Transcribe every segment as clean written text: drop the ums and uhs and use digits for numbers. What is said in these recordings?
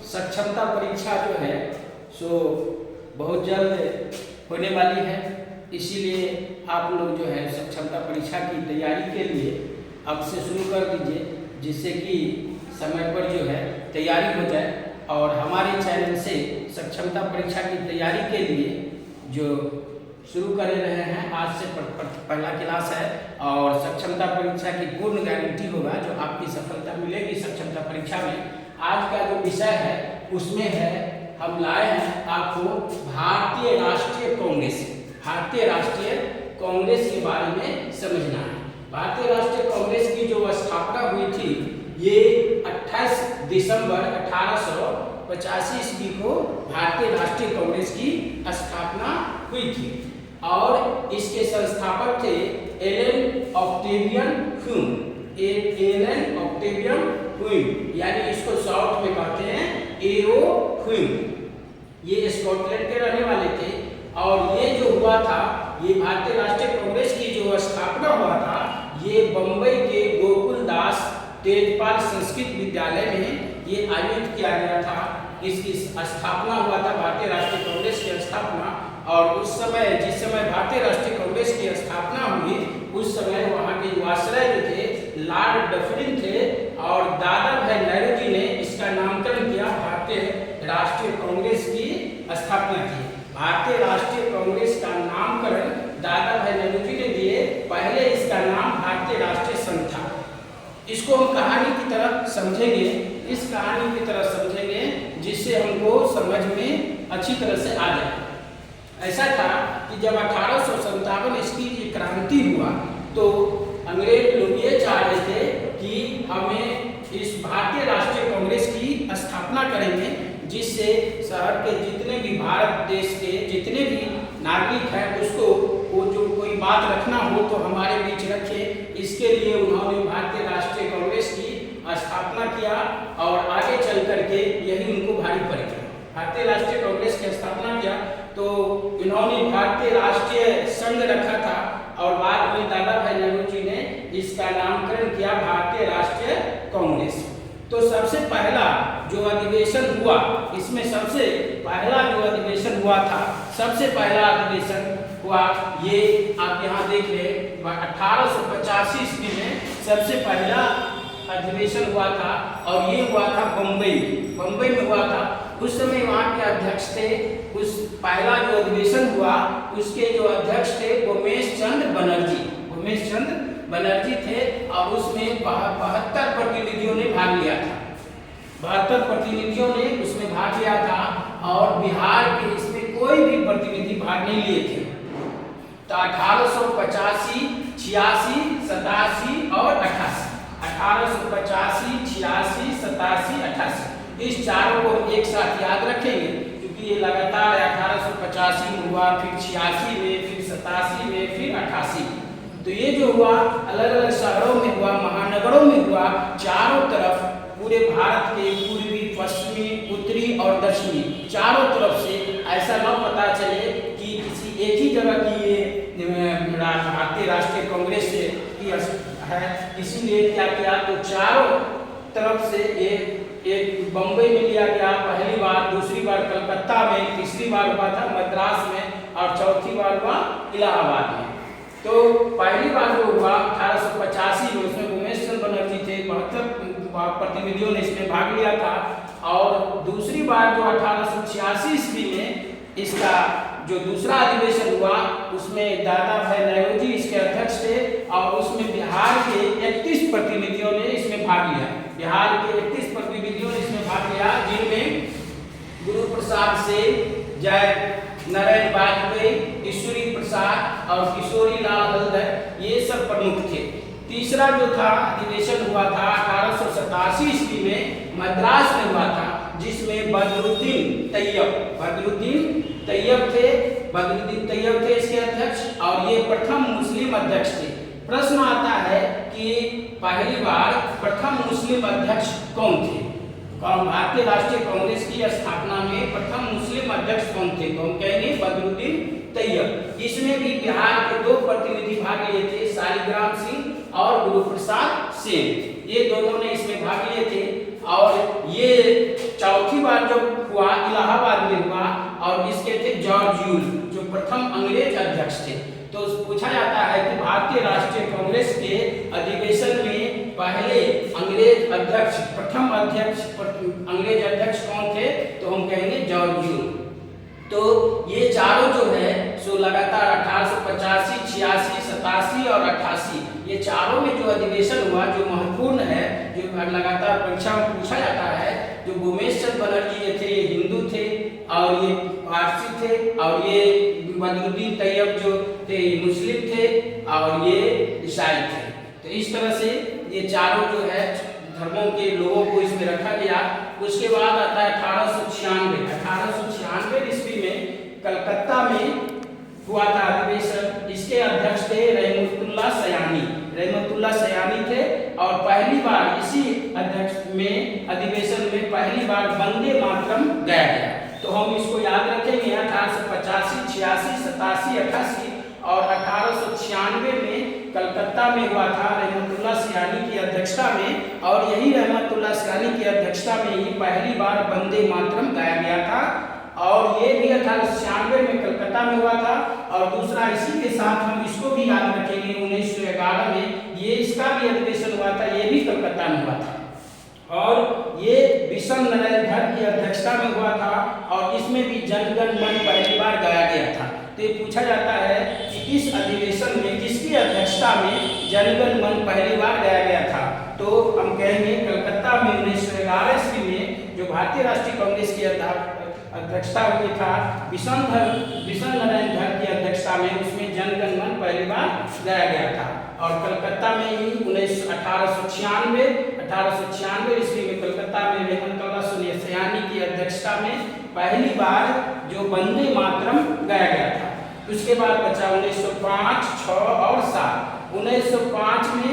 सक्षमता परीक्षा जो है सो बहुत जल्द होने वाली है, इसीलिए आप लोग जो है सक्षमता परीक्षा की तैयारी के लिए अब से शुरू कर दीजिए, जिससे कि समय पर जो है तैयारी हो जाए। और हमारे चैनल से सक्षमता परीक्षा की तैयारी के लिए जो शुरू कर रहे हैं, आज से पहला क्लास है और सक्षमता परीक्षा की पूर्ण गारंटी होगा जो आपकी सफलता मिलेगी सक्षमता परीक्षा में। आज का जो विषय है उसमें है, हम लाए हैं आपको भारतीय राष्ट्रीय कांग्रेस के बारे में समझना है। भारतीय राष्ट्रीय कांग्रेस की जो स्थापना हुई थी ये 28 दिसंबर 1885 ईस्वी को भारतीय राष्ट्रीय कांग्रेस की स्थापना हुई थी और इसके संस्थापक थे एलन ऑक्टेवियन ह्यूम। यानी इसको शॉर्ट में कहते हैं एओ ह्यूम। ये स्कॉटलैंड के रहने वाले थे और ये जो हुआ था, ये भारतीय राष्ट्रीय कांग्रेस की जो स्थापना हुआ था, ये बम्बई के गोकुलदास तेजपाल संस्कृत विद्यालय में ये आयोजित किया गया था। इसकी स्थापना हुआ था भारतीय राष्ट्रीय कांग्रेस की स्थापना। और उस समय जिस समय भारतीय राष्ट्रीय कांग्रेस की स्थापना हुई उस समय वहाँ के वायसराय जो थे लॉर्ड डफरिन थे और दादा भाई नेहरू ने इसका नामकरण किया, भारतीय राष्ट्रीय कांग्रेस की स्थापना की। भारतीय राष्ट्रीय कांग्रेस का नामकरण दादा भाई नेहरू ने दिए, पहले इसका नाम भारतीय राष्ट्रीय संघ था। इसको हम कहानी की तरह समझेंगे, इस कहानी की तरह समझेंगे जिससे हमको समझ में अच्छी तरह से आ जाए। ऐसा था कि जब 1857 ईस्वी की क्रांति हुआ तो अंग्रेज लोग ये चाह रहे थे कि हमें इस भारतीय राष्ट्रीय कांग्रेस की स्थापना करेंगे, जिससे शहर के जितने भी भारत देश के जितने भी नागरिक हैं उसको वो जो कोई बात रखना हो तो हमारे बीच रखे। इसके लिए उन्होंने भारतीय राष्ट्रीय कांग्रेस की स्थापना किया और आगे चल करके यही उनको भारी पड़ेगा। भारतीय राष्ट्रीय कांग्रेस की स्थापना किया तो इन्होंने भारतीय राष्ट्रीय संघ रखा था और बाद में दादा भाई नेहरू जी ने इसका नामकरण किया भारतीय राष्ट्रीय कांग्रेस। तो सबसे पहला जो अधिवेशन हुआ, इसमें सबसे पहला जो अधिवेशन हुआ था, सबसे पहला अधिवेशन हुआ, ये आप यहाँ देख ले 1885 ईस्वी में सबसे पहला अधिवेशन हुआ था और ये हुआ था बम्बई में हुआ था। उस समय वहाँ के अध्यक्ष थे, उस पहला जो अधिवेशन हुआ उसके जो अध्यक्ष थे उमेश चंद्र बनर्जी थे और उसमें 72 प्रतिनिधियों ने भाग लिया था। 72 प्रतिनिधियों ने उसमें भाग लिया था और बिहार के इसमें कोई भी प्रतिनिधि भाग नहीं लिए थे। तो 1885, 86, 87 और 88, 1885, 86, 87, 88 इस चारों को एक साथ याद रखेंगे क्योंकि ये लगातार 1885 में हुआ, फिर 86 में, फिर 87 में, फिर 88। तो ये जो हुआ अलग अलग शहरों में हुआ, महानगरों में हुआ, चारों तरफ पूरे भारत के पूर्वी, पश्चिमी, उत्तरी और दक्षिणी चारों तरफ से ऐसा न पता चले कि किसी एक ही जगह की ये भारतीय राष्ट्रीय कांग्रेस की है। इसीलिए क्या किया, तो चारों तरफ से एक बम्बई में लिया गया पहली बार, दूसरी बार कलकत्ता में, तीसरी बार हुआ था मद्रास में और चौथी बार हुआ इलाहाबाद में। तो पहली बार जो हुआ 1885 में, उसमें उमेश चंद्र बनर्जी थे, 72 प्रतिनिधियों ने इसमें भाग लिया था। और दूसरी बार जो 1886 ईस्वी में इसका जो दूसरा अधिवेशन हुआ उसमें दादा भाई नेहरू जी इसके अध्यक्ष थे और उसमें बिहार के 31 प्रतिनिधियों ने इसमें भाग लिया। बिहार के 31 प्रतिनिधियों ने इसमें भाग लिया, जिनमें गुरु प्रसाद से, जय नारायण वाजपेयी, ईश्वरी प्रसाद और किशोरी लाल हल्दर, ये सब प्रमुख थे। तीसरा जो था अधिवेशन हुआ था 1887 ईस्वी में मद्रास में हुआ था, जिसमें बदरुद्दीन तैयब थे इसके अध्यक्ष और ये प्रथम मुस्लिम अध्यक्ष थे। प्रश्न आता है कि पहली बार प्रथम मुस्लिम अध्यक्ष कौन थे? भारतीय राष्ट्रीय कांग्रेस की स्थापना में प्रथम मुस्लिम अध्यक्ष कौन थे? तो हम कहेंगे बदरुद्दीन तैयब। इसमें भी बिहार के 2 प्रतिनिधि भाग लिए थे, शालिग्राम सिंह और गुरु प्रसाद सेन, ये दोनों ने इसमें भाग लिए थे। और ये चौथी बार जो हुआ इलाहाबाद में हुआ, और इसके थे जॉर्ज यूल जो प्रथम अंग्रेज अध्यक्ष थे। तो पूछा जाता है कि भारतीय राष्ट्रीय कांग्रेस के अधिवेशन में पहले अंग्रेज अध्यक्ष, प्रथम अध्यक्ष अंग्रेज अध्यक्ष कौन थे? तो हम कहेंगे जॉर्ज यूल। तो ये चारों जो है सो लगातार 1885, 86, 87 और 88 ये चारों में जो अधिवेशन हुआ जो महत्वपूर्ण है, जो लगातार परीक्षा में पूछा जाता है, जो भूमेश चंद्र बनर्जी ये थे, ये हिंदू थे और ये पारसी थे, और ये बदरुद्दीन तैयब जो थे मुस्लिम थे और ये ईसाई थे। तो इस तरह से ये चारों जो है धर्मों के लोगों को इसमें रखा गया। उसके बाद आता है 1896 ईस्वी में कलकत्ता में हुआ था अधिवेशन। इसके अध्यक्ष थे रहमतुल्लाह सयानी थे, और पहली बार इसी अध्यक्ष में अधिवेशन में पहली बार वंदे मातरम गाया गया। तो हम इसको याद रखेंगे 1885, 86, 87, 88 और 1896 में कलकत्ता में हुआ था रहमतुल्लाह सयानी की अध्यक्षता में, और यही रहमतुल्लाह सयानी की अध्यक्षता में ही पहली बार वंदे मातरम गाया गया था। और ये भी 1896 में कलकत्ता में हुआ था। और दूसरा इसी के साथ हम इसको भी याद रखेंगे 1911 में ये इसका भी अधिवेशन हुआ था, ये भी कलकत्ता में हुआ था, और ये विशन नारायण धर की अध्यक्षता में हुआ था, और इसमें भी जनगण मन पहली बार गाया गया था। तो ये पूछा जाता है कि इस अधिवेशन में किसकी अध्यक्षता में जनगण मन पहली बार गाया गया था? तो हम कहेंगे कलकत्ता में 1911 ईस्वी में जो भारतीय राष्ट्रीय कांग्रेस की अध्यक्षता हुई था विशन नारायण धर की अध्यक्षता में, उसमें जनगण मन पहली बार गाया गया था। और कलकत्ता में ही 1896 ईस्वी में कलकत्ता में रहमतुल्लाह सयानी की अध्यक्षता में पहली बार जो वंदे मातरम गाया गया था। उसके बाद बचा 1905, 6 और 7। 1905 में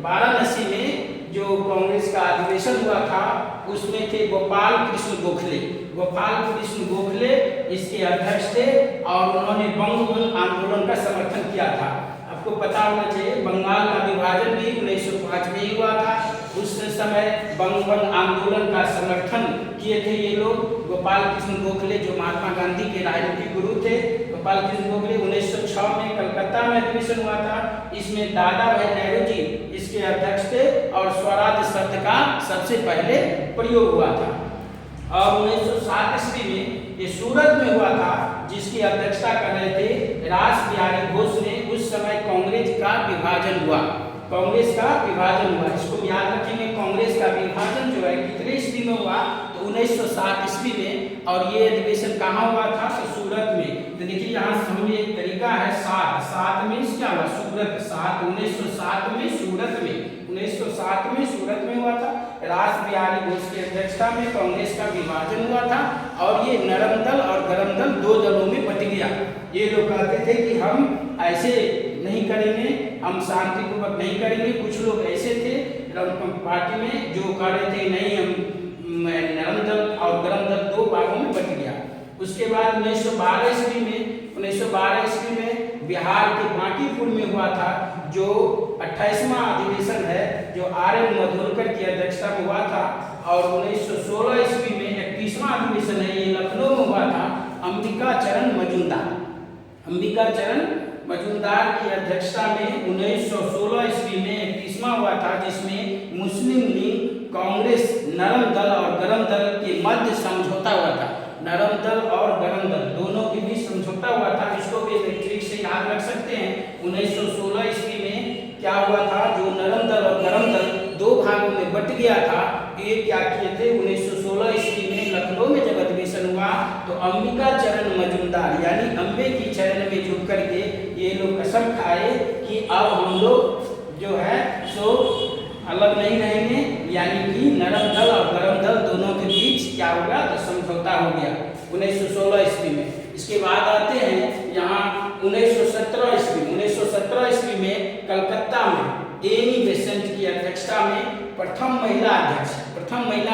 वाराणसी में जो कांग्रेस का अधिवेशन हुआ था उसमें थे गोपाल कृष्ण गोखले इसके अध्यक्ष थे, और उन्होंने बंगबंधु आंदोलन का समर्थन किया था। आपको पता होना चाहिए बंगाल का विभाजन भी 1905 में ही हुआ था। उस समय बंगबंधु आंदोलन का समर्थन किए थे ये लोग। गोपाल कृष्ण गोखले जो महात्मा गांधी के राजनीतिक गुरु थे, गोपाल कृष्ण गोखले 1906 में कलकत्ता में अधिवेशन हुआ था। इसमें दादा भाई नेहरू जी इसके अध्यक्ष थे, और स्वराज शब्द का सबसे पहले प्रयोग हुआ था। और 1907 ईस्वी में ये सूरत में हुआ था, जिसकी अध्यक्षता कर रहे थे रास बिहारी घोष ने। उस समय कांग्रेस का विभाजन हुआ। इसको याद रखेंगे, कांग्रेस का विभाजन जो है कितने ईस्वी में हुआ? तो 1907 ईस्वी में। और ये अधिवेशन कहाँ हुआ था? तो सूरत में। तो देखिए यहाँ समझ एक तरीका है, 7 में क्या हुआ? सूरत। 1907 में सूरत में हुआ था। रास बिहारी घोष की अध्यक्षता में कांग्रेस का विभाजन हुआ था, और ये नरम दल और गरम दल 2 दलों में बट गया। ये लोग कहते थे कि हम ऐसे नहीं करेंगे, हम शांतिपूर्वक नहीं करेंगे। कुछ लोग ऐसे थे पार्टी में जो कह रहे थे नहीं, हम नरम दल और गरम दल 2 भागों में बट गया। उसके बाद 1912 ईस्वी में बिहार के बांकीपुर में हुआ था जो 28वां अधिवेशन है, जो RN मधुरकर की अध्यक्षता में हुआ था। और 1916 ईस्वी में 31वां अधिवेशन है, ये लखनऊ में हुआ था। अंबिका चरण मजूमदार की अध्यक्षता में 1916 ईस्वी में 31वां हुआ था, जिसमें मुस्लिम लीग, कांग्रेस, नरम दल और गरम दल के मध्य समझौता हुआ था। नरम दल और गरम दल दोनों के बीच समझौता हुआ था। इसको भी ठीक से याद रख सकते हैं। 1916 ईस्वी में क्या हुआ था? जो नरम दल और गरम दल 2 भागों में बट गया था। ये क्या किए थे? 1916 ईस्वी में लखनऊ में जब अधिवेशन हुआ तो अंबिका चरण मजूमदार यानी अंबे की चरण में झुक करके ये लोग कसम खाए कि अब हम लोग जो है सो अलग नहीं रहेंगे, यानी कि नरम दल और गरम दल दोनों के बीच क्या हो गया? तो समझौता हो गया 1916 ईस्वी में। इसके बाद आते हैं यहाँ 1917 ईस्वी में कलकत्ता में एनी बेसेंट की अध्यक्षता में प्रथम महिला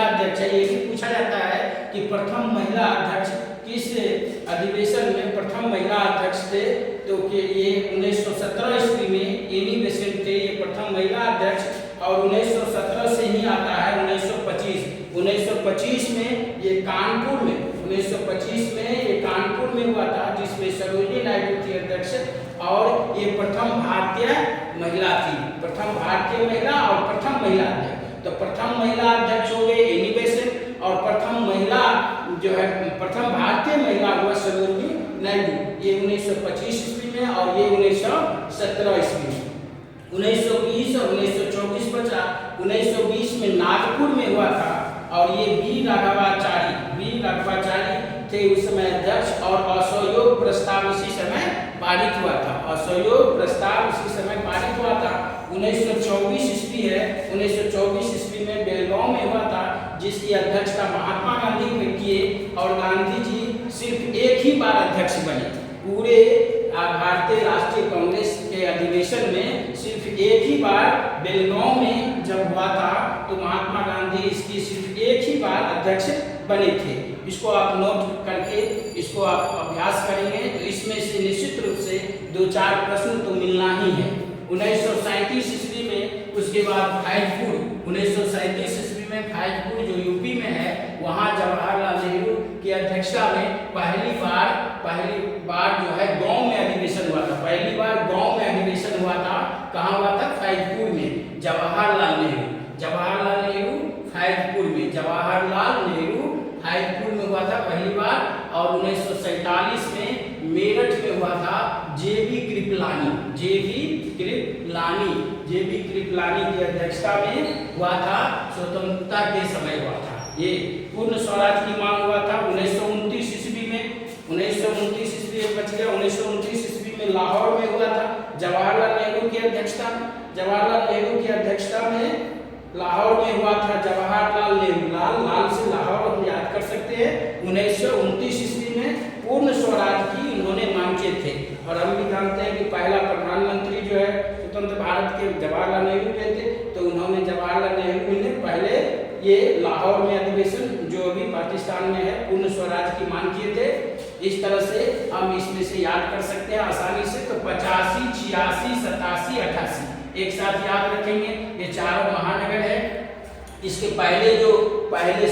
अध्यक्ष है। ये भी पूछा जाता है कि प्रथम महिला अध्यक्ष किस अधिवेशन में प्रथम महिला अध्यक्ष थे? तो कि ये 1917 ईस्वी में एनी बेसेंट थे, ये प्रथम महिला अध्यक्ष। और 1917 से ही आता है 1925 1925 में ये कानपुर में 1925 में ये कानपुर में हुआ था, जिसमें सरोजिनी नायडू थी अध्यक्ष, और ये प्रथम भारतीय महिला थी, प्रथम भारतीय महिला और प्रथम महिला अध्यक्ष। तो प्रथम महिला अध्यक्ष हो गए एनी बेसेंट, और प्रथम महिला जो है प्रथम भारतीय महिला हुआ सरोजिनी नायडू, ये 1925 ईस्वी में, और ये 1917 ईस्वी में। 1920 और 1924 बचा। 1920 में नागपुर में हुआ था, और ये वी राघवाचारी थे उस समय अध्यक्ष, और असहयोग प्रस्ताव इसी समय पारित हुआ था, असहयोग प्रस्ताव इसी समय पारित हुआ था। 1924 ईस्वी है, 1924 ईस्वी में बेलगांव में हुआ था, जिसकी अध्यक्षता महात्मा गांधी किए, और गांधी जी सिर्फ एक ही बार अध्यक्ष बने। पूरे भारतीय राष्ट्रीय कांग्रेस के अधिवेशन में सिर्फ एक ही बार बेलगांव में जब हुआ था, तो महात्मा गांधी इसकी सिर्फ एक ही बार अध्यक्ष बने थे। इसको आप नोट करके इसको आप अभ्यास करेंगे, तो इसमें से निश्चित रूप से 2-4 प्रश्न तो मिलना ही है। 1937 ईस्वी में उसके बाद फैजपुर, 1937 ईस्वी में फैजपुर जो यूपी में है, वहाँ जवाहरलाल नेहरू की अध्यक्षता में पहली बार जो है गांव में अधिवेशन हुआ था। पहली बार गांव में अधिवेशन हुआ था, कहाँ हुआ था? फैजपुर में। जवाहरलाल नेहरू फैजपुर में, जवाहरलाल नेहरू फैजपुर में हुआ था पहली बार। और 1947 में मेरठ में हुआ था जेबी कृपलानी की अध्यक्षता में हुआ था, स्वतंत्रता के समय हुआ था। ये पूर्ण स्वराज की मांग हुआ था 1929 ईस्वी में। 1929 ईस्वी में बच गया। 1929 ईस्वी में लाहौर में हुआ था, जवाहरलाल नेहरू की अध्यक्षता में लाहौर में हुआ था। जवाहरलाल नेहरू, लाल से लाहौर हम याद कर सकते हैं। 1929 ईस्वी में पूर्ण स्वराज की इन्होंने मांग किए थे, और हम भी जानते हैं कि पहला प्रधानमंत्री जो है स्वतंत्र भारत के जवाहरलाल नेहरू थे। तो उन्होंने जवाहरलाल नेहरू ने पहले ये लाहौर में अधिवेशन जो अभी पाकिस्तान में है, पूर्ण स्वराज की मांग किए थे। इस तरह से हम इसमें से याद कर सकते हैं आसानी से। तो 85, 86, 87, 88 एक साथ याद रखेंगे। ये चारों महानगर है। इसके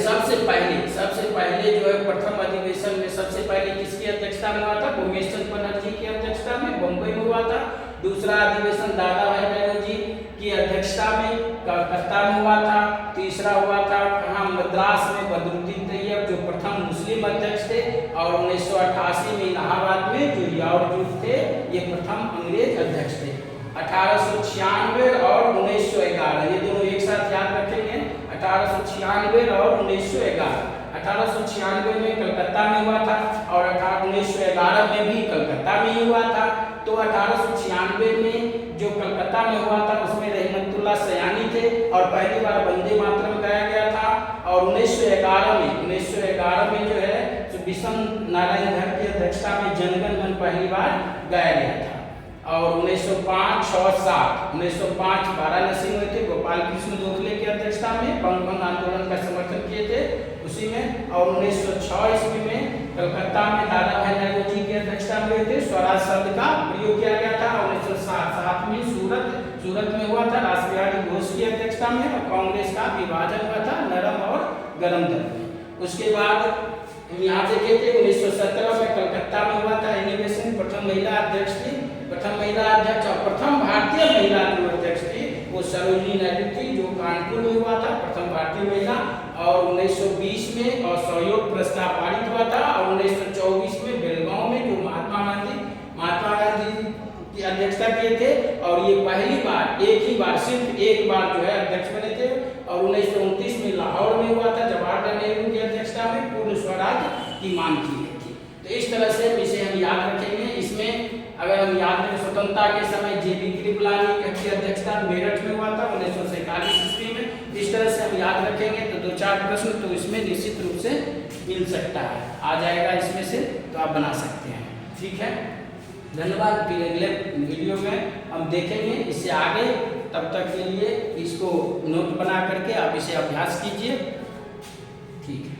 सबसे पहले जो है प्रथम अधिवेशन में सबसे पहले किसकी अध्यक्षता में हुआ था? भूमेश चंद्र बनर्जी की अध्यक्षता में बम्बई में हुआ था। दूसरा अधिवेशन दादा भाई नौरोजी जी की अध्यक्षता में कलकत्ता में हुआ था। तीसरा हुआ था कहाँ? मद्रास में बदरुद्दीन तैयब जो प्रथम मुस्लिम अध्यक्ष थे। और 1988 में इलाहाबाद में जो यावजूद थे, ये प्रथम अंग्रेज अध्यक्ष थे। 1896 और 1911 ये दोनों एक साथ याद रखेंगे। 1896 और 1911। 1896 में कलकत्ता में हुआ था, और 1911 में भी कलकत्ता में ही हुआ था। तो 1896 में जो कलकत्ता में हुआ था, उसमें रहमतुल्लाह सयानी थे, और पहली बार वंदे मातरम गाया गया था। और 1911 में जो है विषम नारायण धर की अध्यक्षता में जनगण मन पहली बार गाया गया था। और 1905, 6, 7 1905 वाराणसी में थे, गोपाल कृष्ण गोखले की अध्यक्षता में बंगभंग आंदोलन का समर्थन किए थे उसी में। और 1906 ईस्वी में कलकत्ता में दादा भाई नौरोजी की अध्यक्षता में थे, स्वराज शब्द का प्रयोग किया गया था। 1907 में सूरत में हुआ था, रासबिहारी घोष की अध्यक्षता में, और कांग्रेस का विभाजन हुआ था नरम और गरम दल में। उसके बाद हम यहाँ देखे थे 1917 में कलकत्ता में हुआ था एनिवेशन, प्रथम महिला अध्यक्ष थी। प्रथम महिला अध्यक्ष और प्रथम भारतीय महिला जो अध्यक्ष थी वो सरोजिनी नायडू थी, जो कानपुर में हुआ था, प्रथम भारतीय महिला। और 1920 में असहयोग प्रस्ताव पारित हुआ था। और 1924 में बेलगांव में जो महात्मा गांधी की अध्यक्षता किए थे, और ये पहली बार सिर्फ एक बार जो है अध्यक्ष बने थे। और 1929 में लाहौर में हुआ था, जवाहरलाल नेहरू की अध्यक्षता में पूर्ण स्वराज की मांग की गई थी। तो इस तरह से इसे हम याद रखेंगे। इसमें अगर हम याद करें, स्वतंत्रता के समय जेबी कृपलानी की अध्यक्षता मेरठ में हुआ था 1947 ईस्वी में। इस तरह से हम याद रखेंगे तो 2-4 प्रश्न तो इसमें निश्चित रूप से मिल सकता है, आ जाएगा इसमें से, तो आप बना सकते हैं। ठीक है, धन्यवाद। फिर अगले वीडियो में हम देखेंगे इससे आगे। तब तक के लिए इसको नोट बना करके आप इसे अभ्यास कीजिए। ठीक है।